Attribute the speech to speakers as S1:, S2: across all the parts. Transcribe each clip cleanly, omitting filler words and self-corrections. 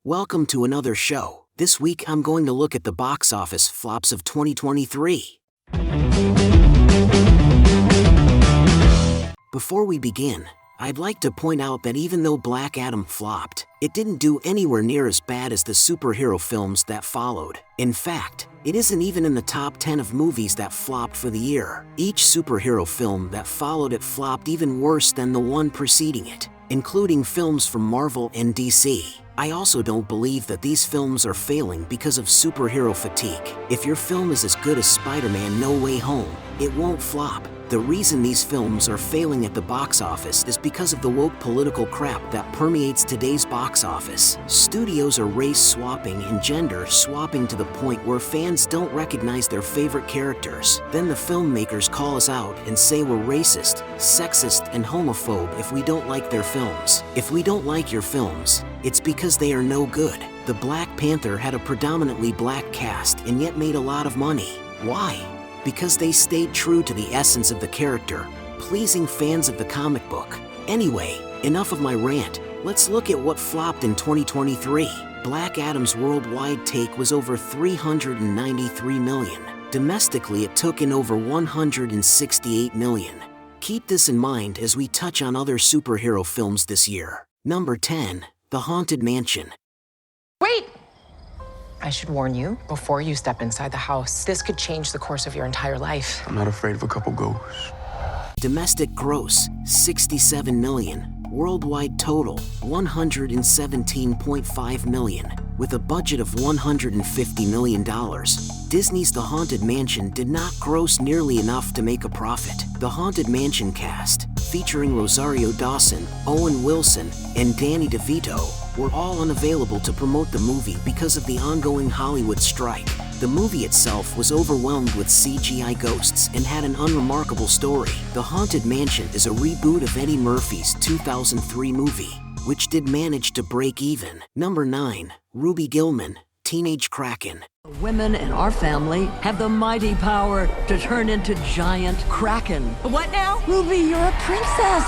S1: Welcome to another show. This week I'm going to look at the box office flops of 2023. Before we begin, I'd like to point out that even though Black Adam flopped, it didn't do anywhere near as bad as the superhero films that followed. In fact, it isn't even in the top 10 of movies that flopped for the year. Each superhero film that followed it flopped even worse than the one preceding it, including films from Marvel and DC. I also don't believe that these films are failing because of superhero fatigue. If your film is as good as Spider-Man No Way Home, it won't flop. The reason these films are failing at the box office is because of the woke political crap that permeates today's box office. Studios are race swapping and gender swapping to the point where fans don't recognize their favorite characters. Then the filmmakers call us out and say we're racist, sexist, and homophobe if we don't like their films. If we don't like your films, it's because they are no good. The Black Panther had a predominantly black cast and yet made a lot of money. Why? Because they stayed true to the essence of the character, pleasing fans of the comic book. Anyway, enough of my rant. Let's look at what flopped in 2023. Black Adam's worldwide take was over $393 million. Domestically, it took in over $168 million. Keep this in mind as we touch on other superhero films this year. Number 10, The Haunted Mansion.
S2: Wait! I should warn you, before you step inside the house, this could change the course of your entire life.
S3: I'm not afraid of a couple ghosts.
S1: Domestic gross, $67 million. Worldwide total, $117.5 million. With a budget of $150 million, Disney's The Haunted Mansion did not gross nearly enough to make a profit. The Haunted Mansion cast, featuring Rosario Dawson, Owen Wilson, and Danny DeVito, were all unavailable to promote the movie because of the ongoing Hollywood strike. The movie itself was overwhelmed with CGI ghosts and had an unremarkable story. The Haunted Mansion is a reboot of Eddie Murphy's 2003 movie, which did manage to break even. Number 9, Ruby Gilman, Teenage Kraken.
S4: Women in our family have the mighty power to turn into giant kraken.
S5: What now?
S4: Ruby, you're a princess.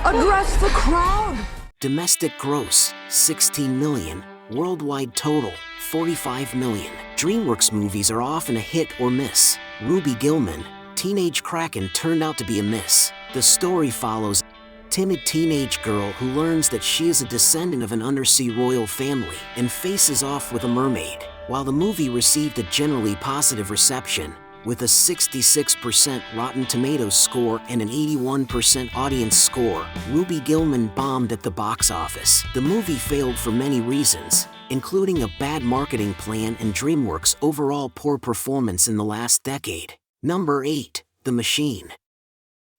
S4: Address the crowd.
S1: Domestic gross, $16 million. Worldwide total, $45 million. DreamWorks movies are often a hit or miss. Ruby Gilman, Teenage Kraken turned out to be a miss. The story follows a timid teenage girl who learns that she is a descendant of an undersea royal family and faces off with a mermaid. While the movie received a generally positive reception, with a 66% Rotten Tomatoes score and an 81% audience score, Ruby Gilman bombed at the box office. The movie failed for many reasons, including a bad marketing plan and DreamWorks' overall poor performance in the last decade. Number 8, The Machine.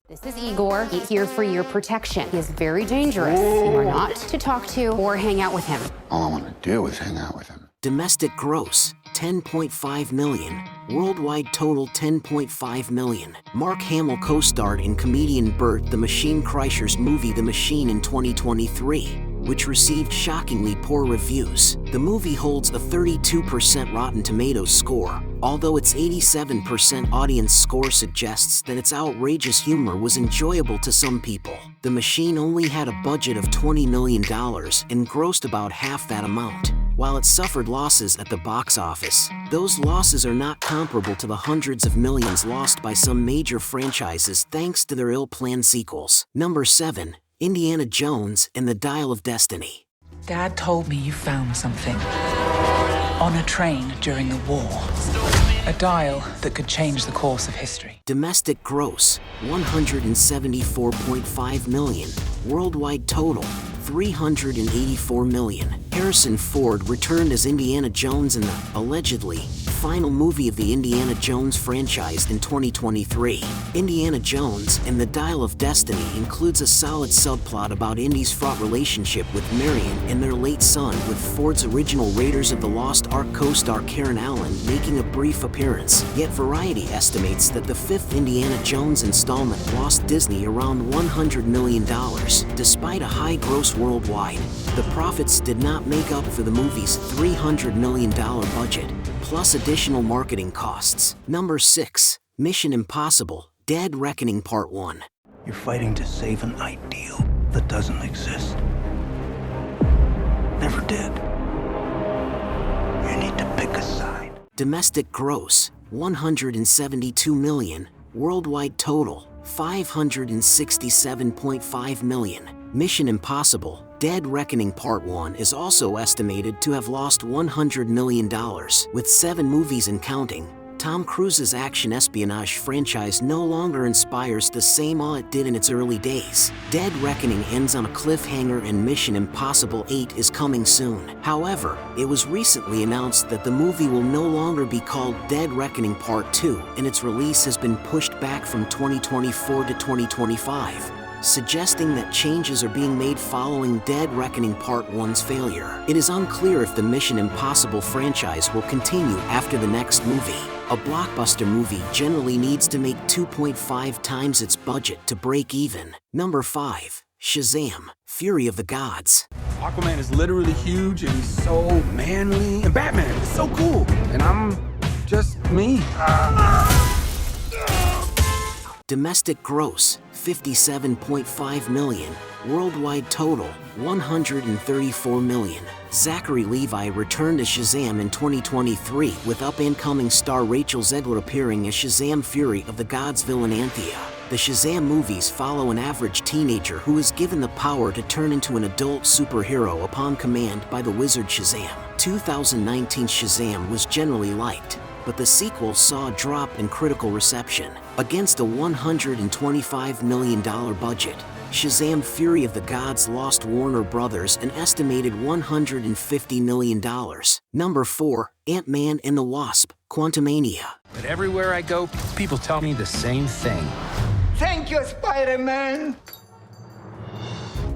S6: This is Igor. He's here for your protection. He is very dangerous. You are not to talk to or hang out with him.
S3: All I want to do is hang out with him.
S1: Domestic gross, $10.5 million. Worldwide total, $10.5 million. Mark Hamill co-starred in comedian Bert the Machine Kreischer's movie The Machine in 2023, which received shockingly poor reviews. The movie holds a 32% Rotten Tomatoes score, although its 87% audience score suggests that its outrageous humor was enjoyable to some people. The Machine only had a budget of $20 million and grossed about half that amount. While it suffered losses at the box office, those losses are not comparable to the hundreds of millions lost by some major franchises thanks to their ill-planned sequels. Number 7, Indiana Jones and the Dial of Destiny.
S5: Dad told me you found something on a train during the war. A dial that could change the course of history.
S1: Domestic gross, $174.5 million. Worldwide total, $384 million. Harrison Ford returned as Indiana Jones in the, allegedly, final movie of the Indiana Jones franchise in 2023. Indiana Jones and the Dial of Destiny includes a solid subplot about Indy's fraught relationship with Marion and their late son, with Ford's original Raiders of the Lost Ark co-star Karen Allen making a brief appearance. Yet Variety estimates that the fifth Indiana Jones installment lost Disney around $100 million. Despite a high gross worldwide, the profits did not make up for the movie's $300 million budget, plus additional marketing costs. Number 6, Mission Impossible, Dead Reckoning Part 1.
S7: You're fighting to save an ideal that doesn't exist. Never did.
S1: Domestic gross, 172 million. Worldwide total, 567.5 million. Mission Impossible: Dead Reckoning Part 1 is also estimated to have lost $100 million, with 7 movies and counting. Tom Cruise's action espionage franchise no longer inspires the same awe it did in its early days. Dead Reckoning ends on a cliffhanger and Mission Impossible 8 is coming soon. However, it was recently announced that the movie will no longer be called Dead Reckoning Part 2, and its release has been pushed back from 2024 to 2025. Suggesting that changes are being made following Dead Reckoning Part 1's failure. It is unclear if the Mission Impossible franchise will continue after the next movie. A blockbuster movie generally needs to make 2.5 times its budget to break even. Number 5. Shazam: Fury of the Gods.
S7: Aquaman is literally huge and he's so manly. And Batman is so cool. And I'm just me.
S1: Domestic gross, 57.5 million. Worldwide total, 134 million. Zachary Levi returned as Shazam in 2023, with up-and-coming star Rachel Zegler appearing as Shazam: Fury of the Gods villain Anthea. The Shazam movies follow an average teenager who is given the power to turn into an adult superhero upon command by the wizard Shazam. 2019's Shazam was generally liked, but the sequel saw a drop in critical reception. Against a $125 million budget, Shazam: Fury of the Gods lost Warner Brothers an estimated $150 million. Number 4. Ant-Man and the Wasp: Quantumania.
S7: But everywhere I go, people tell me the same thing.
S8: Thank you, Spider-Man!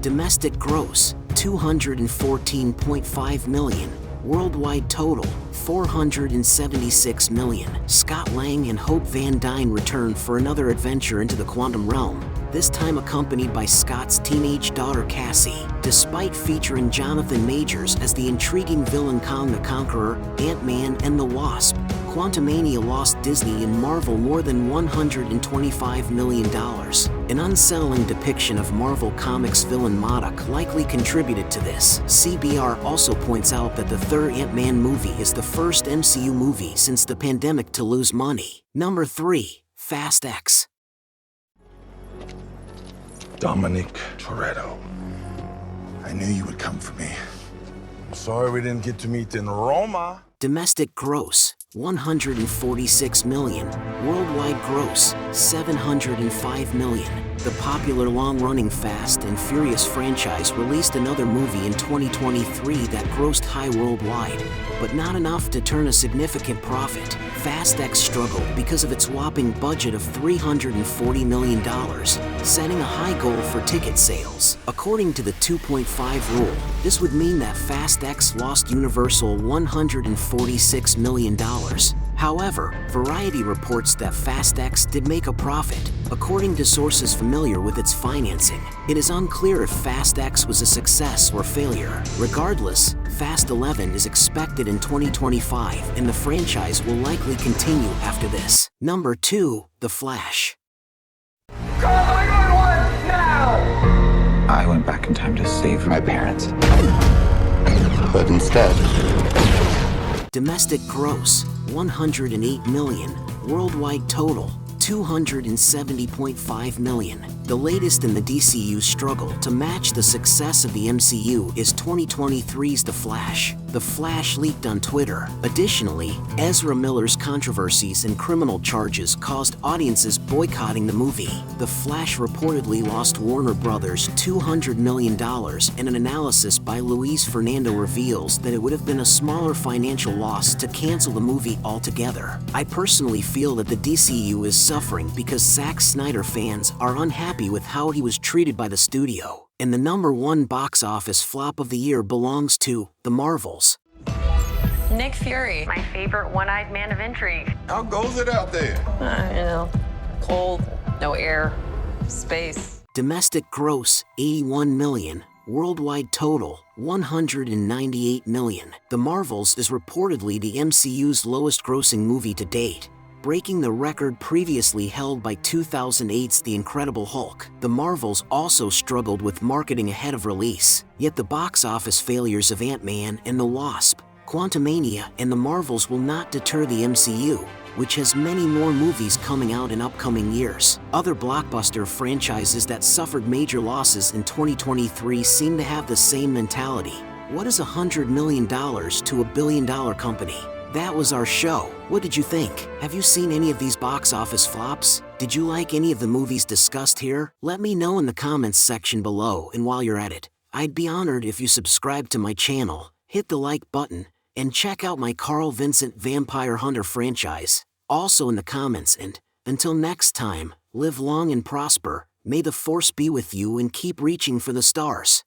S1: Domestic gross, 214.5 million. Worldwide total, 476 million. Scott Lang and Hope Van Dyne return for another adventure into the quantum realm, this time accompanied by Scott's teenage daughter Cassie. Despite featuring Jonathan Majors as the intriguing villain Kong the Conqueror, Ant-Man and the Wasp, Quantumania lost Disney and Marvel more than $125 million. An unsettling depiction of Marvel Comics villain MODOK likely contributed to this. CBR also points out that the third Ant-Man movie is the first MCU movie since the pandemic to lose money. Number 3. Fast X.
S3: Dominic Toretto. I knew you would come for me. I'm sorry we didn't get to meet in Roma.
S1: Domestic gross, 146 million. Worldwide gross, 705 million. The popular long-running Fast and Furious franchise released another movie in 2023 that grossed high worldwide, but not enough to turn a significant profit. Fast X struggled because of its whopping budget of $340 million, setting a high goal for ticket sales. According to the 2.5 rule, this would mean that Fast X lost Universal $146 million. However, Variety reports that Fast X did make a profit. According to sources familiar with its financing, it is unclear if Fast X was a success or failure. Regardless, Fast 11 is expected in 2025, and the franchise will likely continue after this. Number 2. The Flash.
S8: Call 911 now!
S9: I went back in time to save my parents.
S3: But instead,
S1: Domestic gross, 108 million. Worldwide total, 270.5 million. The latest in the DCU's struggle to match the success of the MCU is 2023's The Flash. The Flash leaked on Twitter. Additionally, Ezra Miller's controversies and criminal charges caused audiences boycotting the movie. The Flash reportedly lost Warner Brothers $200 million, and an analysis by Luis Fernando reveals that it would have been a smaller financial loss to cancel the movie altogether. I personally feel that the DCU is suffering because Zack Snyder fans are unhappy with how he was treated by the studio. And the number 1 box office flop of the year belongs to The Marvels.
S10: Nick Fury, my favorite one-eyed man of intrigue.
S3: how goes it out there?
S10: Cold, no air, space.
S1: Domestic gross, 81 million. Worldwide total, 198 million. The Marvels is reportedly the MCU's lowest grossing movie to date, breaking the record previously held by 2008's The Incredible Hulk. The Marvels also struggled with marketing ahead of release, yet the box office failures of Ant-Man and the Wasp: Quantumania and the Marvels will not deter the MCU, which has many more movies coming out in upcoming years. Other blockbuster franchises that suffered major losses in 2023 seem to have the same mentality. What is $100 million to $1 billion company? That was our show. What did you think? Have you seen any of these box office flops? Did you like any of the movies discussed here? Let me know in the comments section below, and while you're at it, I'd be honored if you subscribe to my channel, hit the like button, and check out my Carl Vincent Vampire Hunter franchise, also in the comments. And until next time, live long and prosper, may the force be with you and keep reaching for the stars.